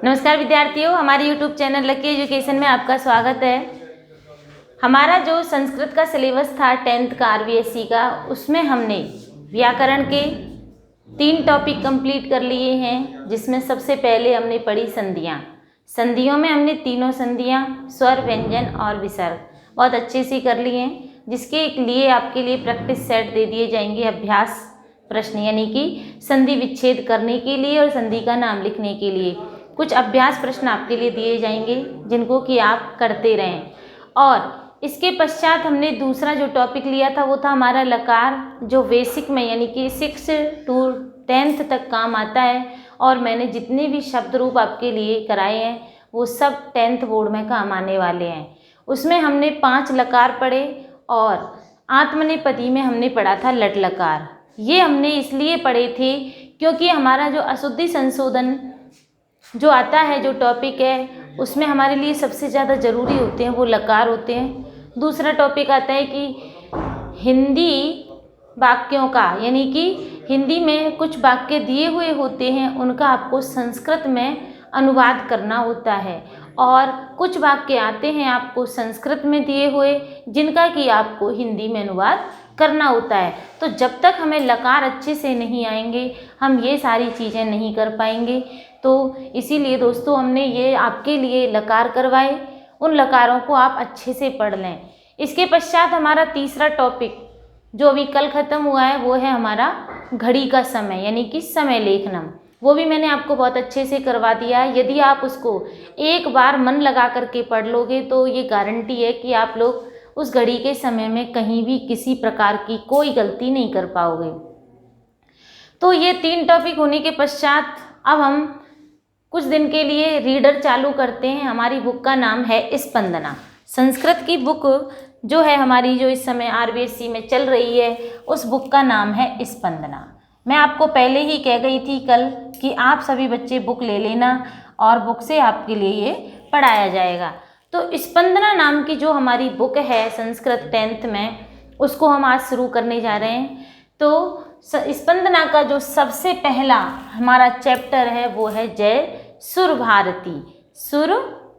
नमस्कार विद्यार्थियों, हमारे YouTube चैनल लकी एजुकेशन में आपका स्वागत है। हमारा जो संस्कृत का सिलेबस था 10th का RVSC का, उसमें हमने व्याकरण के 3 टॉपिक कंप्लीट कर लिए हैं, जिसमें सबसे पहले हमने पढ़ी संधियाँ। संधियों में हमने तीनों संधियाँ स्वर, व्यंजन और विसर्ग बहुत अच्छे से कर लिए हैं, जिसके लिए आपके लिए प्रैक्टिस सेट दे दिए जाएंगे, अभ्यास प्रश्न, यानी कि संधि विच्छेद करने के लिए और संधि का नाम लिखने के लिए कुछ अभ्यास प्रश्न आपके लिए दिए जाएंगे, जिनको कि आप करते रहें। और इसके पश्चात हमने दूसरा जो टॉपिक लिया था वो था हमारा लकार, जो बेसिक में यानी कि 6 to 10th तक काम आता है। और मैंने जितने भी शब्द रूप आपके लिए कराए हैं वो सब 10th बोर्ड में काम आने वाले हैं। उसमें हमने 5 लकार पढ़े और आत्मनेपदी में हमने पढ़ा था लट लकार। ये हमने इसलिए पढ़े थे क्योंकि हमारा जो अशुद्धि संशोधन जो आता है, जो टॉपिक है, उसमें हमारे लिए सबसे ज़्यादा ज़रूरी होते हैं वो लकार होते हैं। दूसरा टॉपिक आता है कि हिंदी वाक्यों का, यानी कि हिंदी में कुछ वाक्य दिए हुए होते हैं, उनका आपको संस्कृत में अनुवाद करना होता है। और कुछ वाक्य आते हैं आपको संस्कृत में दिए हुए, जिनका कि आपको हिंदी में अनुवाद करना होता है। तो जब तक हमें लकार अच्छे से नहीं आएंगे, हम ये सारी चीज़ें नहीं कर पाएंगे। तो इसीलिए दोस्तों हमने ये आपके लिए लकार करवाए, उन लकारों को आप अच्छे से पढ़ लें। इसके पश्चात हमारा तीसरा टॉपिक जो अभी कल ख़त्म हुआ है वो है हमारा घड़ी का समय, यानी कि समय लेखनम। वो भी मैंने आपको बहुत अच्छे से करवा दिया है। यदि आप उसको एक बार मन लगा करके पढ़ लोगे तो ये गारंटी है कि आप लोग उस घड़ी के समय में कहीं भी किसी प्रकार की कोई गलती नहीं कर पाओगे। तो ये 3 टॉपिक होने के पश्चात अब हम कुछ दिन के लिए रीडर चालू करते हैं। हमारी बुक का नाम है स्पंदना। संस्कृत की बुक जो है हमारी, जो इस समय RVSC में चल रही है, उस बुक का नाम है स्पंदना। मैं आपको पहले ही कह गई थी कल कि आप सभी बच्चे बुक ले लेना और बुक से आपके लिए ये पढ़ाया जाएगा। तो स्पंदना नाम की जो हमारी बुक है संस्कृत 10th में, उसको हम आज शुरू करने जा रहे हैं। तो स्पंदना का जो सबसे पहला हमारा चैप्टर है वो है जय सुर भारती। सुर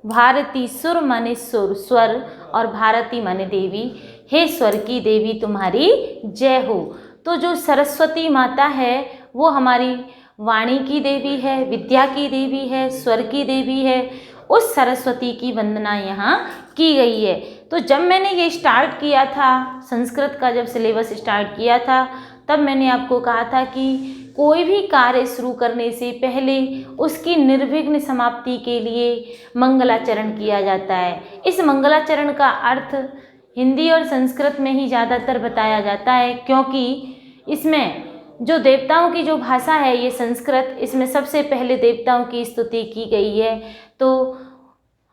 भारती, सुर माने सुर, स्वर, और भारती माने देवी। हे स्वर की देवी तुम्हारी जय हो। तो जो सरस्वती माता है वो हमारी वाणी की देवी है, विद्या की देवी है, स्वर की देवी है। उस सरस्वती की वंदना यहाँ की गई है। तो जब मैंने ये स्टार्ट किया था, संस्कृत का जब सिलेबस स्टार्ट किया था, तब मैंने आपको कहा था कि कोई भी कार्य शुरू करने से पहले उसकी निर्विघ्न समाप्ति के लिए मंगलाचरण किया जाता है। इस मंगलाचरण का अर्थ हिंदी और संस्कृत में ही ज़्यादातर बताया जाता है, क्योंकि इसमें जो देवताओं की जो भाषा है ये संस्कृत, इसमें सबसे पहले देवताओं की स्तुति की गई है। तो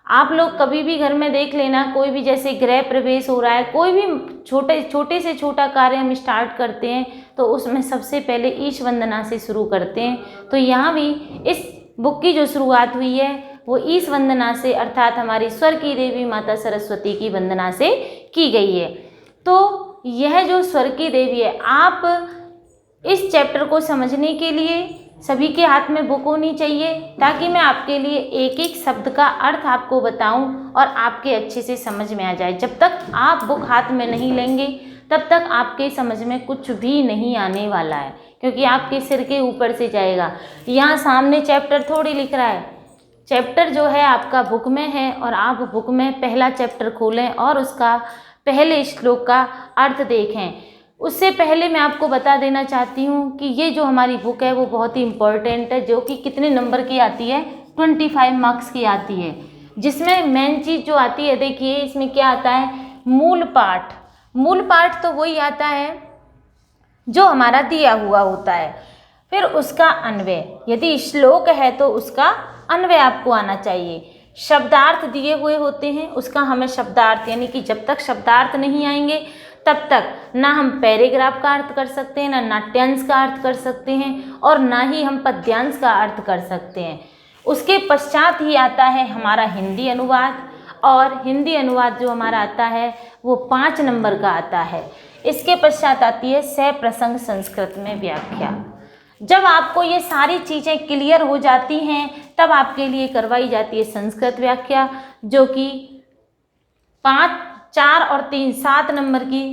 आप लोग कभी भी घर में देख लेना, कोई भी जैसे गृह प्रवेश हो रहा है, कोई भी छोटे से छोटा कार्य हम स्टार्ट करते हैं तो उसमें सबसे पहले ईश वंदना से शुरू करते हैं। तो यहाँ भी इस बुक की जो शुरुआत हुई है वो ईश वंदना से, अर्थात हमारी स्वर की देवी माता सरस्वती की वंदना से की गई है। तो यह जो स्वर की देवी है, आप इस चैप्टर को समझने के लिए सभी के हाथ में बुक होनी चाहिए, ताकि मैं आपके लिए एक एक शब्द का अर्थ आपको बताऊं और आपके अच्छे से समझ में आ जाए। जब तक आप बुक हाथ में नहीं लेंगे तब तक आपके समझ में कुछ भी नहीं आने वाला है, क्योंकि आपके सिर के ऊपर से जाएगा। यहाँ सामने चैप्टर थोड़ी लिख रहा है, चैप्टर जो है आपका बुक में है, और आप बुक में पहला चैप्टर खोलें और उसका पहले श्लोक का अर्थ देखें। उससे पहले मैं आपको बता देना चाहती हूँ कि ये जो हमारी बुक है वो बहुत ही इम्पोर्टेंट है, जो कि कितने नंबर की आती है, 25 मार्क्स की आती है। जिसमें मेन चीज़ जो आती है, देखिए इसमें क्या आता है, मूल पाठ। मूल पाठ तो वही आता है जो हमारा दिया हुआ होता है, फिर उसका अन्वय, यदि श्लोक है तो उसका अन्वय आपको आना चाहिए। शब्दार्थ दिए हुए होते हैं, उसका हमें शब्दार्थ, यानी कि जब तक शब्दार्थ नहीं आएंगे तब तक ना हम पैराग्राफ का अर्थ कर सकते हैं, ना नाट्यांश का अर्थ कर सकते हैं, और ना ही हम पद्यांश का अर्थ कर सकते हैं। उसके पश्चात ही आता है हमारा हिंदी अनुवाद, और हिंदी अनुवाद जो हमारा आता है वो 5 नंबर का आता है। इसके पश्चात आती है सह प्रसंग संस्कृत में व्याख्या। जब आपको ये सारी चीज़ें क्लियर हो जाती हैं तब आपके लिए करवाई जाती है संस्कृत व्याख्या, जो कि 5, 4 और 3 7 नंबर की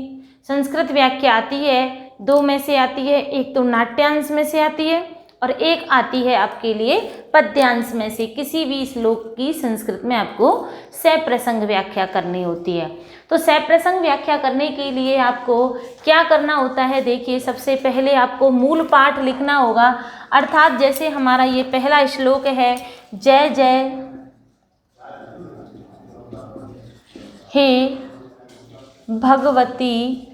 संस्कृत व्याख्या आती है। 2 में से आती है, एक तो नाट्यांश में से आती है और एक आती है आपके लिए पद्यांश में से। किसी भी श्लोक की संस्कृत में आपको सप्रसंग व्याख्या करनी होती है। तो सप्रसंग व्याख्या करने के लिए आपको क्या करना होता है, देखिए सबसे पहले आपको मूल पाठ लिखना होगा। अर्थात जैसे हमारा ये पहला श्लोक है, जय जय हे भगवती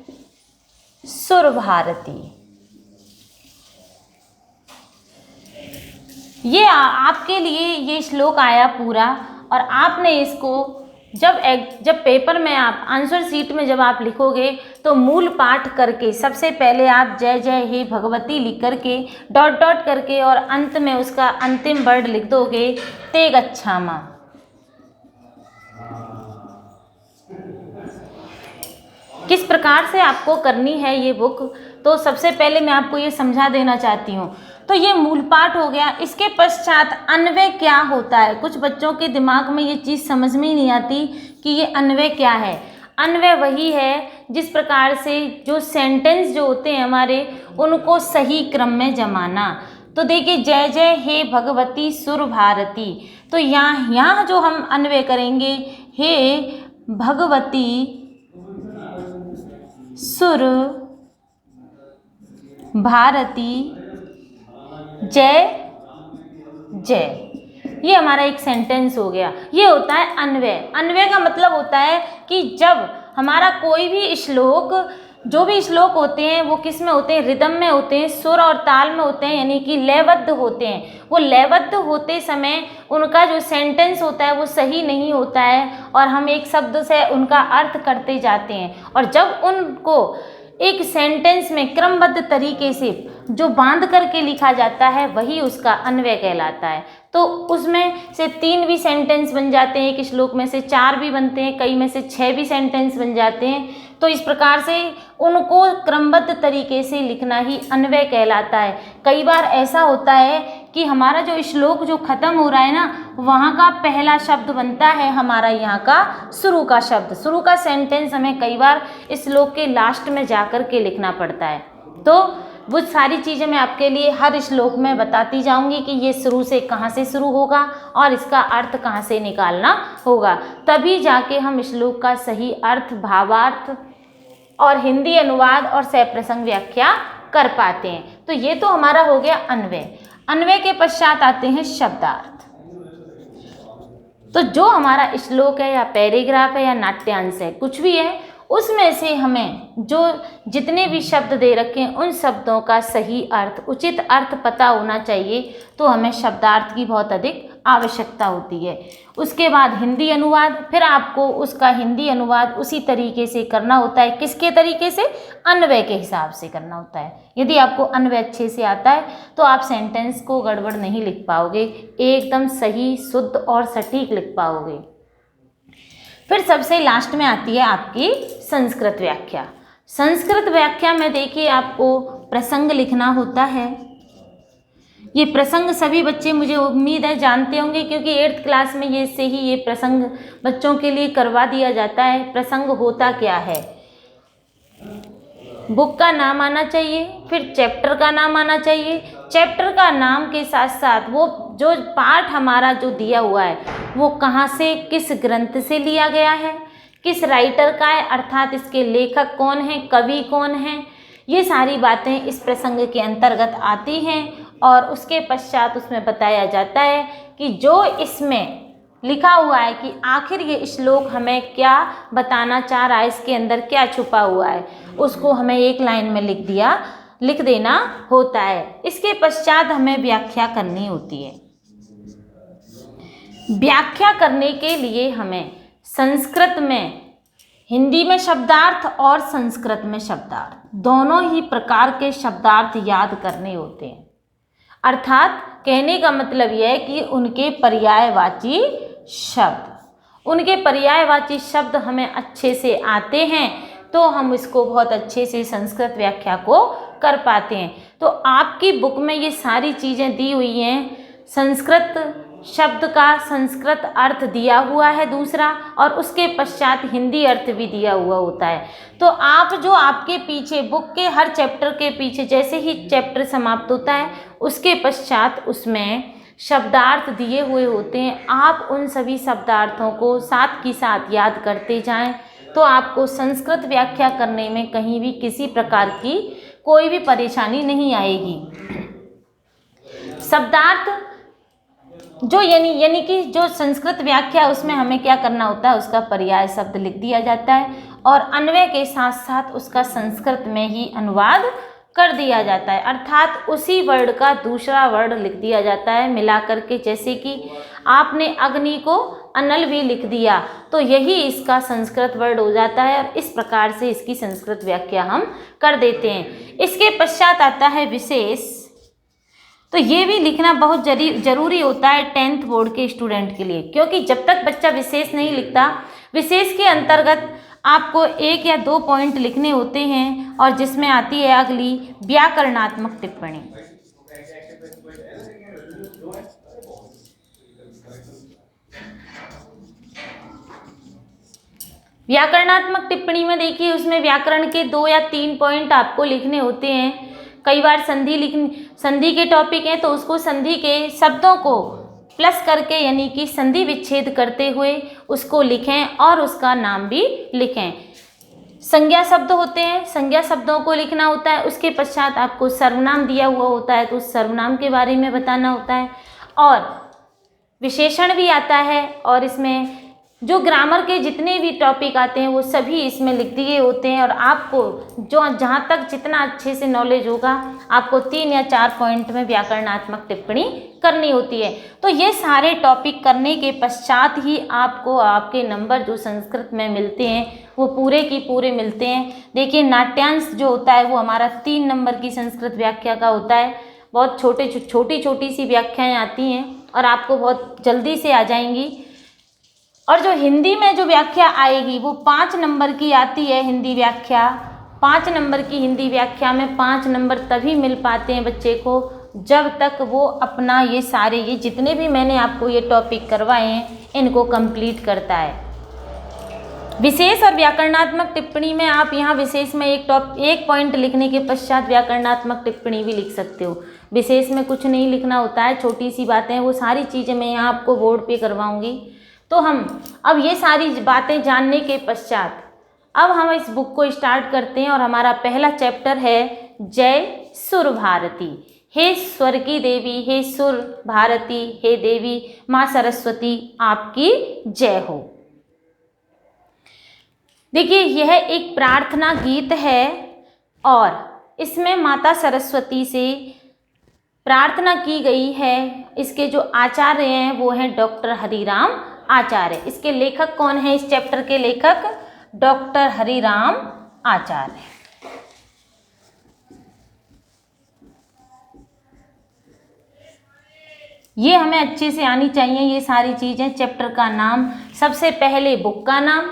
सुर भारती, ये आपके लिए ये श्लोक आया पूरा। और आपने इसको जब पेपर में आप आंसर शीट में जब आप लिखोगे तो मूल पाठ करके सबसे पहले आप जय जय हे भगवती लिख करके डॉट डॉट करके और अंत में उसका अंतिम वर्ड लिख दोगे, ते गच्छामा। किस प्रकार से आपको करनी है ये बुक, तो सबसे पहले मैं आपको ये समझा देना चाहती हूँ। तो ये मूल पाठ हो गया। इसके पश्चात अन्वय क्या होता है। कुछ बच्चों के दिमाग में ये चीज़ समझ में ही नहीं आती कि ये अन्वय क्या है। अन्वय वही है जिस प्रकार से जो सेंटेंस जो होते हैं हमारे, उनको सही क्रम में जमाना। तो देखिए, जय जय हे भगवती सुर भारती, तो यहाँ जो हम अन्वय करेंगे, हे भगवती सुर भारती जय जय, ये हमारा एक सेंटेंस हो गया। ये होता है अन्वय। अन्वय का मतलब होता है कि जब हमारा कोई भी श्लोक, जो भी श्लोक होते हैं वो किस में होते हैं, रिदम में होते हैं, सुर और ताल में होते हैं, यानी कि लयबद्ध होते हैं। वो लयबद्ध होते समय उनका जो सेंटेंस होता है वो सही नहीं होता है और हम एक शब्द से उनका अर्थ करते जाते हैं। और जब उनको एक सेंटेंस में क्रमबद्ध तरीके से जो बांध करके लिखा जाता है वही उसका अन्वय कहलाता है। तो उसमें से 3 भी सेंटेंस बन जाते हैं, एक श्लोक में से 4 भी बनते हैं, कई में से 6 भी सेंटेंस बन जाते हैं। तो इस प्रकार से उनको क्रमबद्ध तरीके से लिखना ही अन्वय कहलाता है। कई बार ऐसा होता है कि हमारा जो श्लोक जो ख़त्म हो रहा है ना, वहाँ का पहला शब्द बनता है हमारा यहाँ का शुरू का शब्द। शुरू का सेंटेंस हमें कई बार इस श्लोक के लास्ट में जा कर के लिखना पड़ता है। तो वो सारी चीज़ें मैं आपके लिए हर श्लोक में बताती जाऊंगी कि ये शुरू से कहाँ से शुरू होगा और इसका अर्थ कहाँ से निकालना होगा। तभी जाके हम श्लोक का सही अर्थ, भावार्थ और हिंदी अनुवाद और सप्रसंग व्याख्या कर पाते हैं। तो ये तो हमारा हो गया अन्वय। अन्वय के पश्चात आते हैं शब्दार्थ। तो जो हमारा श्लोक है या पैराग्राफ है या नाट्यांश है, कुछ भी है, उसमें से हमें जो जितने भी शब्द दे रखे हैं उन शब्दों का सही अर्थ, उचित अर्थ पता होना चाहिए। तो हमें शब्दार्थ की बहुत अधिक आवश्यकता होती है। उसके बाद हिंदी अनुवाद, फिर आपको उसका हिंदी अनुवाद उसी तरीके से करना होता है। किसके तरीके से? अन्वय के हिसाब से करना होता है। यदि आपको अन्वय अच्छे से आता है तो आप सेंटेंस को गड़बड़ नहीं लिख पाओगे, एकदम सही, शुद्ध और सटीक लिख पाओगे। फिर सबसे लास्ट में आती है आपकी संस्कृत व्याख्या। संस्कृत व्याख्या में देखिए आपको प्रसंग लिखना होता है। ये प्रसंग सभी बच्चे, मुझे उम्मीद है, जानते होंगे, क्योंकि 8th क्लास में ये से ही ये प्रसंग बच्चों के लिए करवा दिया जाता है। प्रसंग होता क्या है? बुक का नाम आना चाहिए, फिर चैप्टर का नाम आना चाहिए। चैप्टर का नाम के साथ साथ वो जो पाठ हमारा जो दिया हुआ है वो कहाँ से, किस ग्रंथ से लिया गया है, किस राइटर का है, अर्थात इसके लेखक कौन है, कवि कौन है, ये सारी बातें इस प्रसंग के अंतर्गत आती हैं। और उसके पश्चात उसमें बताया जाता है कि जो इसमें लिखा हुआ है कि आखिर ये श्लोक हमें क्या बताना चाह रहा है, इसके अंदर क्या छुपा हुआ है, उसको हमें एक लाइन में लिख देना होता है। इसके पश्चात हमें व्याख्या करनी होती है। व्याख्या करने के लिए हमें संस्कृत में, हिंदी में शब्दार्थ और संस्कृत में शब्दार्थ, दोनों ही प्रकार के शब्दार्थ याद करने होते हैं। अर्थात कहने का मतलब यह है कि उनके पर्यायवाची शब्द हमें अच्छे से आते हैं तो हम इसको बहुत अच्छे से संस्कृत व्याख्या को कर पाते हैं। तो आपकी बुक में ये सारी चीज़ें दी हुई हैं। संस्कृत शब्द का संस्कृत अर्थ दिया हुआ है दूसरा, और उसके पश्चात हिंदी अर्थ भी दिया हुआ होता है। तो आप जो आपके पीछे बुक के हर चैप्टर के पीछे जैसे ही चैप्टर समाप्त होता है उसके पश्चात उसमें शब्दार्थ दिए हुए होते हैं। आप उन सभी शब्दार्थों को साथ की साथ याद करते जाएं, तो आपको संस्कृत व्याख्या करने में कहीं भी किसी प्रकार की कोई भी परेशानी नहीं आएगी। शब्दार्थ जो यानी कि जो संस्कृत व्याख्या उसमें हमें क्या करना होता है, उसका पर्याय शब्द लिख दिया जाता है और अन्वय के साथ साथ उसका संस्कृत में ही अनुवाद कर दिया जाता है, अर्थात उसी वर्ड का दूसरा वर्ड लिख दिया जाता है मिला करके। जैसे कि आपने अग्नि को अनल भी लिख दिया तो यही इसका संस्कृत वर्ड हो जाता है, और इस प्रकार से इसकी संस्कृत व्याख्या हम कर देते हैं। इसके पश्चात आता है विशेष। तो ये भी लिखना बहुत जरूरी होता है 10th बोर्ड के स्टूडेंट के लिए, क्योंकि जब तक बच्चा विशेष नहीं लिखता, विशेष के अंतर्गत आपको 1 या 2 पॉइंट लिखने होते हैं, और जिसमें आती है अगली व्याकरणात्मक टिप्पणी। व्याकरणात्मक टिप्पणी में देखिए उसमें व्याकरण के 2 या 3 पॉइंट आपको लिखने होते हैं। कई बार संधि के टॉपिक हैं तो उसको संधि के शब्दों को प्लस करके यानी कि संधि विच्छेद करते हुए उसको लिखें और उसका नाम भी लिखें। संज्ञा शब्द होते हैं, संज्ञा शब्दों को लिखना होता है। उसके पश्चात आपको सर्वनाम दिया हुआ होता है तो उस सर्वनाम के बारे में बताना होता है, और विशेषण भी आता है, और इसमें जो ग्रामर के जितने भी टॉपिक आते हैं वो सभी इसमें लिख दिए होते हैं। और आपको जो जहाँ तक जितना अच्छे से नॉलेज होगा आपको 3 या 4 पॉइंट में व्याकरणात्मक टिप्पणी करनी होती है। तो ये सारे टॉपिक करने के पश्चात ही आपको आपके नंबर जो संस्कृत में मिलते हैं वो पूरे की पूरे मिलते हैं। देखिए नाट्यांश जो होता है वो हमारा 3 नंबर की संस्कृत व्याख्या का होता है। बहुत छोटी सी व्याख्याएँ आती हैं और आपको बहुत जल्दी से आ जाएंगी। और जो हिंदी में जो व्याख्या आएगी वो 5 नंबर की आती है हिंदी व्याख्या। 5 नंबर की हिंदी व्याख्या में 5 नंबर तभी मिल पाते हैं बच्चे को जब तक वो अपना ये जितने भी मैंने आपको ये टॉपिक करवाए हैं इनको कंप्लीट करता है। विशेष और व्याकरणात्मक टिप्पणी में आप यहाँ विशेष में एक पॉइंट लिखने के पश्चात व्याकरणात्मक टिप्पणी भी लिख सकते हो। विशेष में कुछ नहीं लिखना होता है, छोटी सी बातें, वो सारी चीज़ें मैं यहाँ आपको बोर्ड पे करवाऊँगी। तो हम अब ये सारी बातें जानने के पश्चात अब हम इस बुक को स्टार्ट करते हैं, और हमारा पहला चैप्टर है जय सुर भारती। हे स्वर की देवी, हे सुर भारती, हे देवी माँ सरस्वती आपकी जय हो। देखिए यह एक प्रार्थना गीत है और इसमें माता सरस्वती से प्रार्थना की गई है। इसके जो आचार्य हैं वो हैं डॉक्टर हरिराम आचार्य। इसके लेखक कौन है? इस चैप्टर के लेखक डॉक्टर हरिराम आचार्य। ये हमें अच्छे से आनी चाहिए ये सारी चीज़ें। चैप्टर का नाम, सबसे पहले बुक का नाम,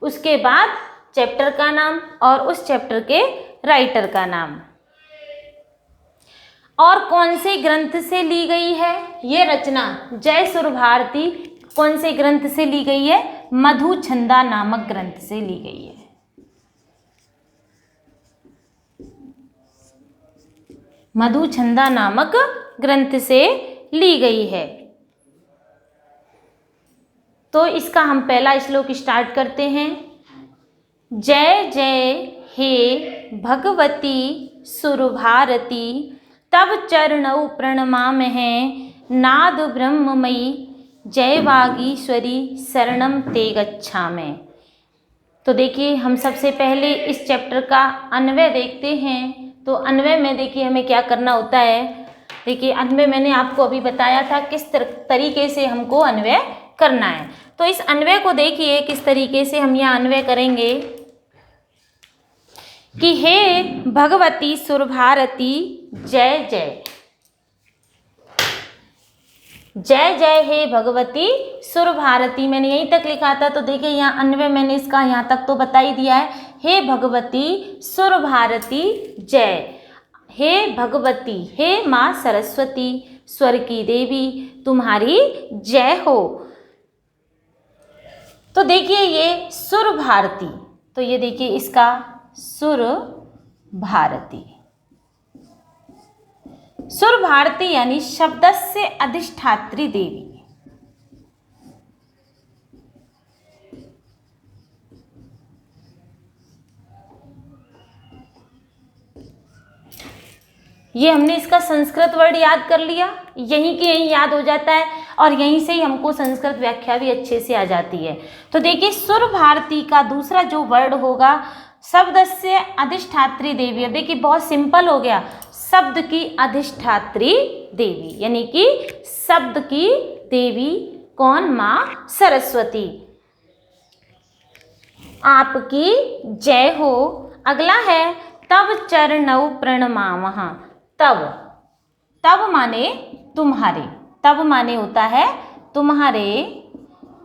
उसके बाद चैप्टर का नाम और उस चैप्टर के राइटर का नाम, और कौन से ग्रंथ से ली गई है ये रचना। जय सुर भारती कौन से ग्रंथ से ली गई है? मधुछंदा नामक ग्रंथ से ली गई है। मधुछंदा नामक ग्रंथ से ली गई है। तो इसका हम पहला श्लोक स्टार्ट करते हैं। जय जय हे भगवती सुरभारती, तब चरणौ प्रणमामहे, नाद ब्रह्ममयी जय वागीश्वरी शरणम ते गच्छामि। तो देखिए हम सबसे पहले इस चैप्टर का अन्वय देखते हैं। तो अन्वय में देखिए हमें क्या करना होता है। देखिए अन्वय मैंने आपको अभी बताया था किस तरीके से हमको अन्वय करना है। तो इस अन्वय को देखिए किस तरीके से हम यहाँ अन्वय करेंगे कि हे भगवती सुरभारती जय जय। जय जय हे भगवती सुरभारती मैंने यहीं तक लिखा था। तो देखिए यहाँ अन्वय मैंने इसका यहाँ तक तो बता ही दिया है। हे भगवती सुरभारती जय। हे भगवती, हे माँ सरस्वती, स्वर की देवी, तुम्हारी जय हो। तो देखिए ये सुर भारती, तो ये देखिए इसका सुर भारती। सुर भारती यानी शब्दस्य अधिष्ठात्री देवी। ये हमने इसका संस्कृत वर्ड याद कर लिया, यहीं के यहीं याद हो जाता है और यहीं से ही हमको संस्कृत व्याख्या भी अच्छे से आ जाती है। तो देखिए सुर भारती का दूसरा जो वर्ड होगा शब्दस्य अधिष्ठात्री देवी। अब देखिए बहुत सिंपल हो गया, शब्द की अधिष्ठात्री देवी यानी कि शब्द की देवी कौन, माँ सरस्वती, आपकी जय हो। अगला है तब चरणौ प्रणमामः। तब, तब माने तुम्हारे, तब माने होता है तुम्हारे,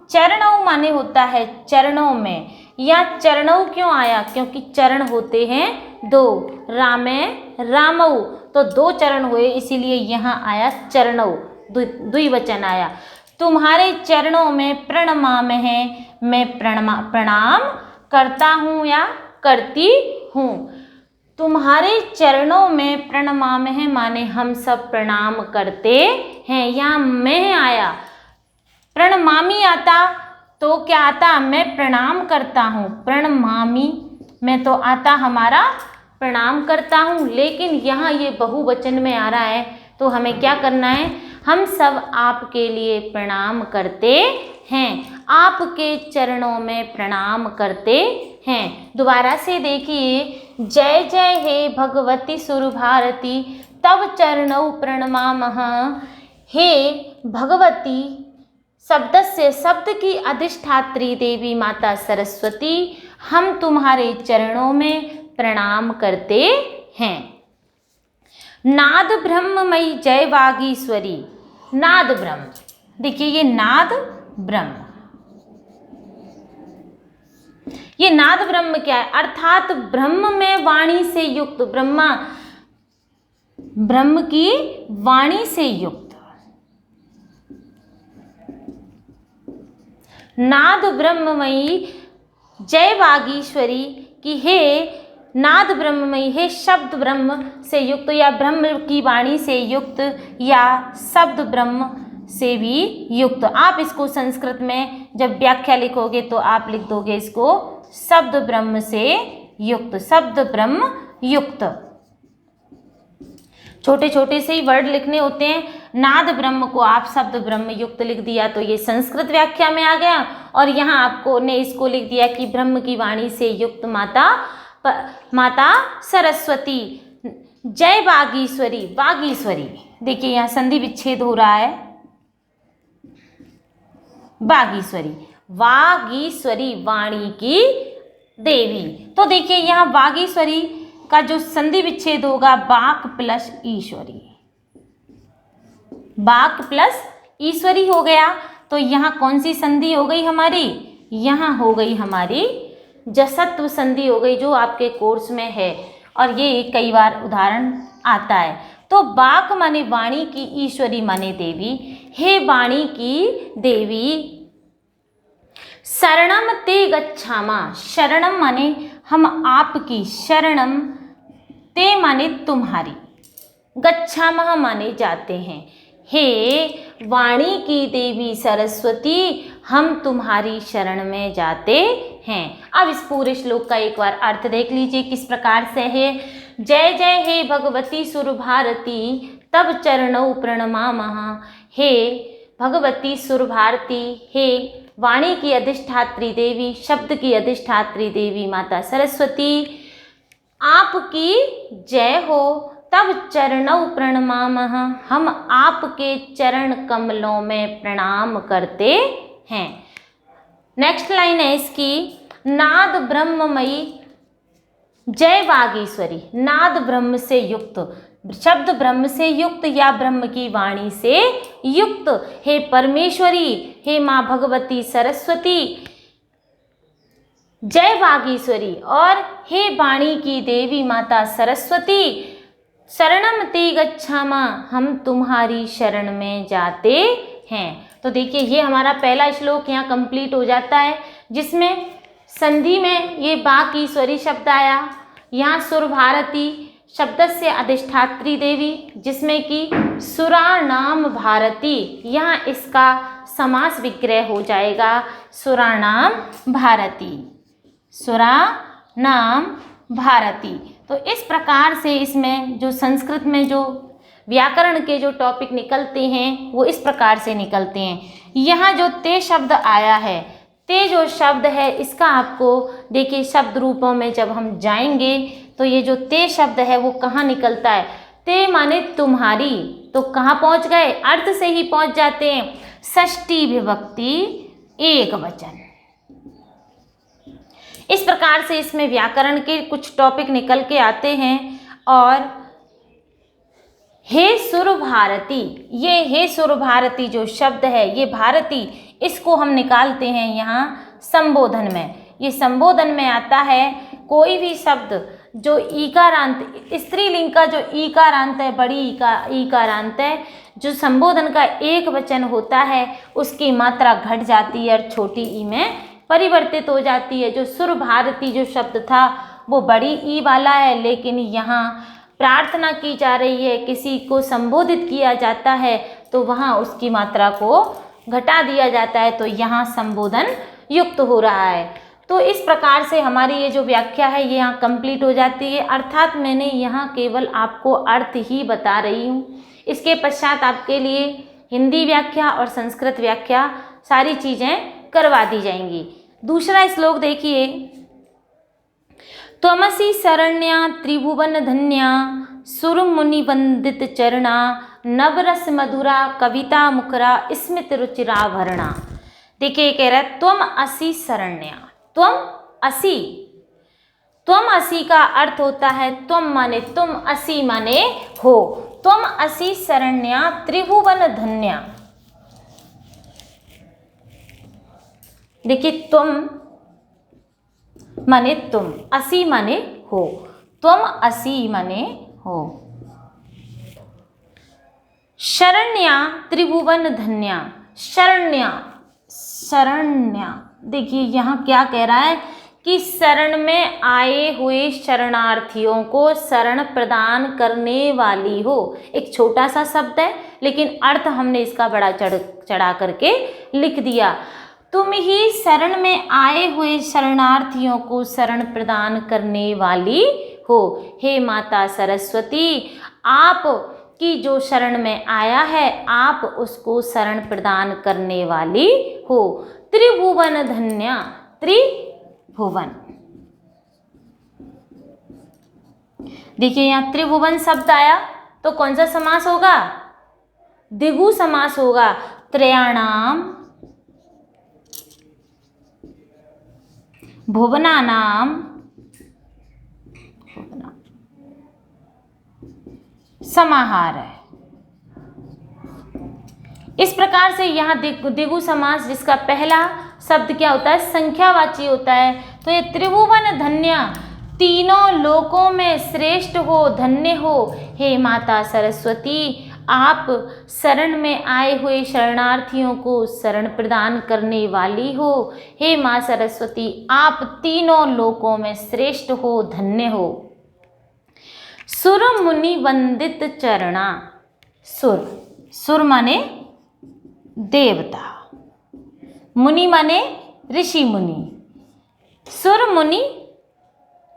चरणों माने होता है चरणों में। या चरणों क्यों आया, क्योंकि चरण होते हैं दो, रामे रामऊ, तो दो चरण हुए इसीलिए यहाँ आया चरणों, द्विवचन आया। तुम्हारे चरणों में प्रणमाम है, मैं प्रणाम करता हूँ या करती हूँ। तुम्हारे चरणों में प्रणमाम है माने हम सब प्रणाम करते हैं। यहाँ मैं आया, प्रणमामी आता तो क्या आता, मैं प्रणाम करता हूँ, प्रणमामी में तो आता हमारा प्रणाम करता हूँ, लेकिन यहाँ ये बहुवचन में आ रहा है तो हमें क्या करना है, हम सब आपके लिए प्रणाम करते हैं, आपके चरणों में प्रणाम करते हैं। दोबारा से देखिए, जय जय हे भगवती सुर भारती, तब चरणौ प्रणमामः। हे भगवती शब्दस्य, शब्द की अधिष्ठात्री देवी माता सरस्वती, हम तुम्हारे चरणों में प्रणाम करते हैं। नाद ब्रह्ममयी जय वागीश्वरी। नाद ब्रह्म, देखिए ये नाद ब्रह्म, ये नाद ब्रह्म क्या है, अर्थात ब्रह्म में वाणी से युक्त, ब्रह्मा ब्रह्म की वाणी से युक्त। नाद ब्रह्ममयी जय वागीश्वरी की हे नाद ब्रह्ममयी, हे शब्द ब्रह्म से युक्त या ब्रह्म की वाणी से युक्त या शब्द ब्रह्म से भी युक्त। आप इसको संस्कृत में जब व्याख्या लिखोगे तो आप लिख दोगे इसको शब्द ब्रह्म से युक्त, शब्द ब्रह्म युक्त। छोटे छोटे से ही वर्ड लिखने होते हैं। नाद ब्रह्म को आप शब्द ब्रह्म युक्त लिख दिया तो ये संस्कृत व्याख्या में आ गया, और यहाँ आपको ने इसको लिख दिया कि ब्रह्म की वाणी से युक्त माता सरस्वती जय वागीश्वरी। वागीश्वरी देखिए यहाँ संधि विच्छेद हो रहा है, वागीश्वरी, वागीश्वरी वाणी की देवी। तो देखिए यहाँ वागीश्वरी का जो संधि विच्छेद होगा बाक प्लस ईश्वरी, बाक प्लस ईश्वरी हो गया। तो यहाँ कौन सी संधि हो गई हमारी, यहाँ हो गई हमारी जसत्व संधि हो गई, जो आपके कोर्स में है और ये कई बार उदाहरण आता है। तो बाक माने वाणी की, ईश्वरी माने देवी। हे वाणी की देवी, शरणम ते गच्छामा, शरणम माने हम आपकी, शरणम ते माने तुम्हारी, गच्छामः माने जाते हैं। हे वाणी की देवी सरस्वती, हम तुम्हारी शरण में जाते हैं। अब इस पूरे श्लोक का एक बार अर्थ देख लीजिए किस प्रकार से है। जय जय हे भगवती सुर भारती, तब चरणौ प्रणमामः। हे भगवती सुर भारती, हे वाणी की अधिष्ठात्री देवी, शब्द की अधिष्ठात्री देवी माता सरस्वती, आपकी जय हो। तब चरणौ प्रणमामः, हम आपके चरण कमलों में प्रणाम करते हैं। नेक्स्ट लाइन है इसकी, नाद ब्रह्ममयी जय वागीश्वरी, नाद ब्रह्म से युक्त, शब्द ब्रह्म से युक्त या ब्रह्म की वाणी से युक्त। हे परमेश्वरी, हे माँ भगवती सरस्वती जय वागीश्वरी, और हे वाणी की देवी माता सरस्वती, शरणम ते गच्छामा, हम तुम्हारी शरण में जाते हैं। तो देखिए ये हमारा पहला श्लोक यहाँ कंप्लीट हो जाता है, जिसमें संधि में ये बा की स्वरी शब्द आया। यहाँ सुर भारती शब्द से अधिष्ठात्री देवी, जिसमें कि सुरा नाम भारती, यहाँ इसका समास विग्रह हो जाएगा सुरा नाम भारती, सुरा नाम भारती। तो इस प्रकार से इसमें जो संस्कृत में जो व्याकरण के जो टॉपिक निकलते हैं वो इस प्रकार से निकलते हैं। यहाँ जो ते शब्द आया है, ते जो शब्द है इसका आपको देखिए शब्द रूपों में जब हम जाएंगे तो ये जो ते शब्द है वो कहाँ निकलता है। ते माने तुम्हारी, तो कहाँ पहुँच गए, अर्थ से ही पहुँच जाते हैं। षष्ठी विभक्ति एक वचन। इस प्रकार से इसमें व्याकरण के कुछ टॉपिक निकल के आते हैं। और हे सुर भारती, ये हे सुर भारती जो शब्द है, ये भारती, इसको हम निकालते हैं यहाँ संबोधन में। ये संबोधन में आता है कोई भी शब्द जो ईकारांत, स्त्रीलिंग का जो ईकारांत है, बड़ी ईकारांत है, जो संबोधन का एक वचन होता है उसकी मात्रा घट जाती है और छोटी ई में परिवर्तित हो जाती है। जो सुर भारती जो शब्द था वो बड़ी ई वाला है, लेकिन यहाँ प्रार्थना की जा रही है, किसी को संबोधित किया जाता है तो वहाँ उसकी मात्रा को घटा दिया जाता है, तो यहाँ संबोधन युक्त हो रहा है। तो इस प्रकार से हमारी ये जो व्याख्या है ये यहाँ कंप्लीट हो जाती है। अर्थात मैंने यहाँ केवल आपको अर्थ ही बता रही हूँ। इसके पश्चात आपके लिए हिंदी व्याख्या और संस्कृत व्याख्या सारी चीज़ें करवा दी जाएंगी। दूसरा श्लोक देखिए, त्वमसि शरण्या त्रिभुवन धन्या सुर मुनि वंदित चरणा नवरस मधुरा कविता मुखरा स्मित रुचिराभरणा। देखिए कह रहा है त्वम असि शरण्या, त्वम असि, त्वम असि का अर्थ होता है त्वम माने तुम, असि माने हो। त्वम असि शरण्या त्रिभुवन धन्या। देखिए तुम माने तुम, असि माने हो, त्वम असि माने हो। शरण्या त्रिभुवन धन्या, शरण्या, शरण्या, देखिए यहाँ क्या कह रहा है कि शरण में आए हुए शरणार्थियों को शरण प्रदान करने वाली हो। एक छोटा सा शब्द है लेकिन अर्थ हमने इसका बड़ा चढ़ा करके लिख दिया। तुम ही शरण में आए हुए शरणार्थियों को शरण प्रदान करने वाली हो। हे माता सरस्वती, आप की जो शरण में आया है आप उसको शरण प्रदान करने वाली हो। त्रिभुवन धन्या, त्रिभुवन, देखिए यहाँ त्रिभुवन शब्द आया तो कौन सा समास होगा, द्विगु समास होगा। त्रयाणाम भुवनानाम समाहार है। इस प्रकार से यहाँ द्विगु समास जिसका पहला शब्द क्या होता है, संख्यावाची होता है। तो ये त्रिभुवन धन्य, तीनों लोकों में श्रेष्ठ हो, धन्य हो। हे माता सरस्वती, आप शरण में आए हुए शरणार्थियों को शरण प्रदान करने वाली हो। हे माँ सरस्वती, आप तीनों लोकों में श्रेष्ठ हो, धन्य हो। सुर मुनि वंदित चरणा, सुर, सुर माने देवता, मुनि माने ऋषि मुनि। सुर मुनि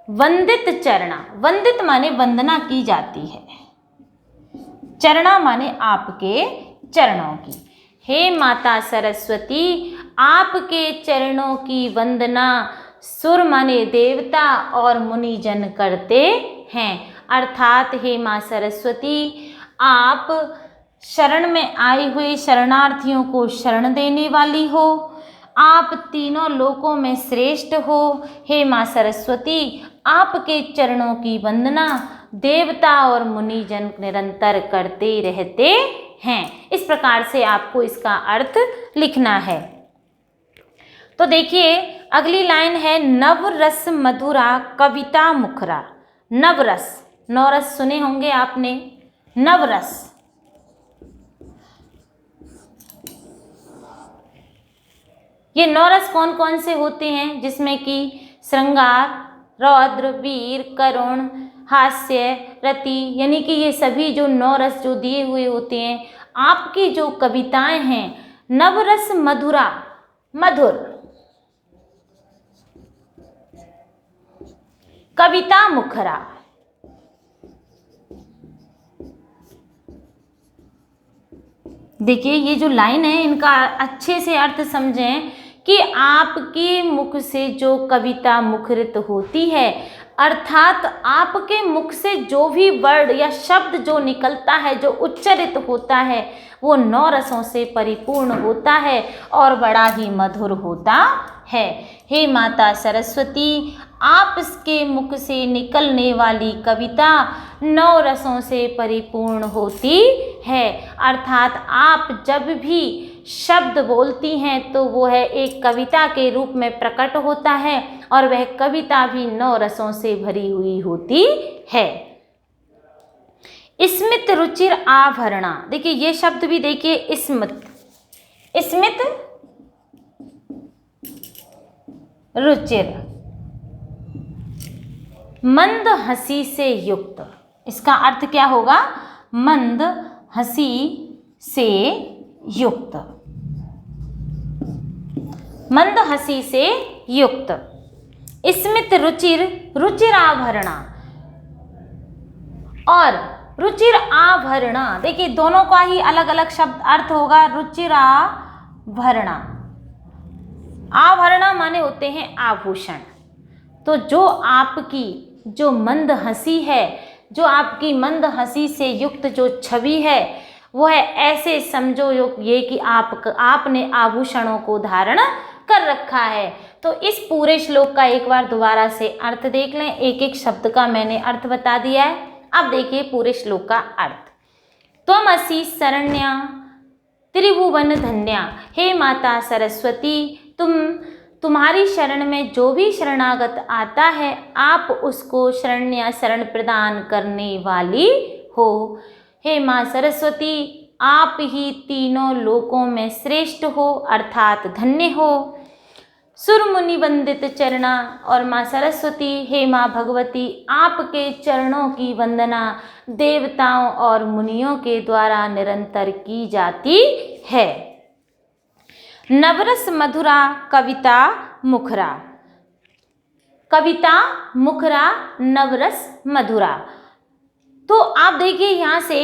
वंदित चरणा, वंदित माने वंदना की जाती है, चरणा माने आपके चरणों की। हे माता सरस्वती, आपके चरणों की वंदना सुर माने देवता और मुनिजन करते हैं। अर्थात हे माँ सरस्वती, आप शरण में आए हुए शरणार्थियों को शरण देने वाली हो, आप तीनों लोकों में श्रेष्ठ हो। हे माँ सरस्वती, आपके चरणों की वंदना देवता और मुनिजन निरंतर करते रहते हैं। इस प्रकार से आपको इसका अर्थ लिखना है। तो देखिए अगली लाइन है, नवरस मधुरा कविता मुखरा। नवरस, नवरस सुने होंगे आपने, नवरस। ये नवरस कौन कौन से होते हैं, जिसमें कि श्रृंगार, रौद्र, वीर, करुण, हास्य, रति, यानी कि ये सभी जो नवरस जो दिए हुए होते हैं। आपकी जो कविताएं हैं नवरस मधुरा, मधुर, कविता मुखरा। देखिए ये जो लाइन है इनका अच्छे से अर्थ समझें कि आपके मुख से जो कविता मुखरित होती है, अर्थात आपके मुख से जो भी वर्ड या शब्द जो निकलता है, जो उच्चरित होता है, वो 9 रसों से परिपूर्ण होता है और बड़ा ही मधुर होता है। हे माता सरस्वती, आप इसके मुख से निकलने वाली कविता 9 रसों से परिपूर्ण होती है, अर्थात आप जब भी शब्द बोलती हैं तो वो है एक कविता के रूप में प्रकट होता है और वह कविता भी 9 रसों से भरी हुई होती है। स्मित रुचिर आभरणा, देखिए ये शब्द भी देखिए, स्मित, स्मित रुचिर, मंद हंसी से युक्त। इसका अर्थ क्या होगा? मंद हंसी से युक्त, मंद हंसी से युक्त। स्मित रुचिर, रुचिर आभरणा और रुचिर आभरणा, देखिए दोनों का ही अलग अलग शब्द अर्थ होगा। रुचिर आभरणा, आभरणा माने होते हैं आभूषण। तो जो आपकी जो मंद हंसी है, जो आपकी मंद हंसी से युक्त जो छवि है, वो है ऐसे समझो ये कि आपने आभूषणों को धारण कर रखा है। तो इस पूरे श्लोक का एक बार दोबारा से अर्थ देख लें। एक एक शब्द का मैंने अर्थ बता दिया है। अब देखिए पूरे श्लोक का अर्थ। त्वमसि शरण्या त्रिभुवन धन्या, हे माता सरस्वती, तुम्हारी शरण में जो भी शरणागत आता है, आप उसको शरण्या, शरण प्रदान करने वाली हो। हे माँ सरस्वती, आप ही तीनों लोकों में श्रेष्ठ हो, अर्थात धन्य हो। सुर मुनि वंदित चरणा, और माँ सरस्वती, हे माँ भगवती, आपके चरणों की वंदना देवताओं और मुनियों के द्वारा निरंतर की जाती है। नवरस मधुरा कविता मुखरा, कविता मुखरा नवरस मधुरा। तो आप देखिए यहाँ से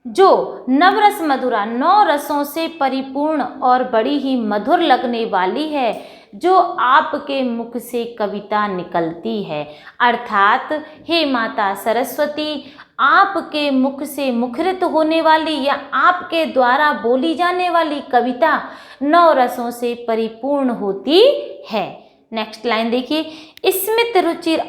जो नवरस मधुरा, 9 रसों से परिपूर्ण और बड़ी ही मधुर लगने वाली है, जो आपके मुख से कविता निकलती है, अर्थात हे माता सरस्वती, आपके मुख से मुखरित होने वाली या आपके द्वारा बोली जाने वाली कविता 9 रसों से परिपूर्ण होती है। नेक्स्ट लाइन देखिए, स्मित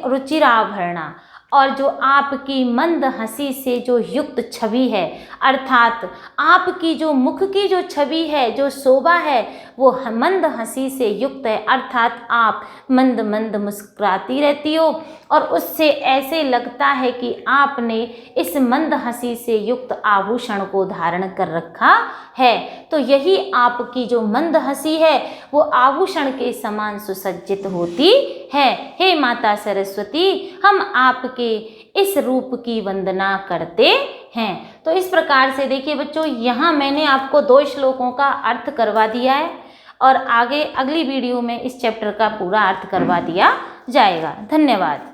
रुचिराभरणा, और जो आपकी मंद हंसी से जो युक्त छवि है, अर्थात आपकी जो मुख की जो छवि है, जो शोभा है, वो मंद हंसी से युक्त है, अर्थात आप मंद मंद मुस्कुराती रहती हो और उससे ऐसे लगता है कि आपने इस मंद हंसी से युक्त आभूषण को धारण कर रखा है। तो यही आपकी जो मंद हंसी है वो आभूषण के समान सुसज्जित होती है। हे माता सरस्वती, हम आपके इस रूप की वंदना करते हैं। तो इस प्रकार से देखिए बच्चों, यहाँ मैंने आपको 2 श्लोकों का अर्थ करवा दिया है और आगे अगली वीडियो में इस चैप्टर का पूरा अर्थ करवा दिया जाएगा। धन्यवाद।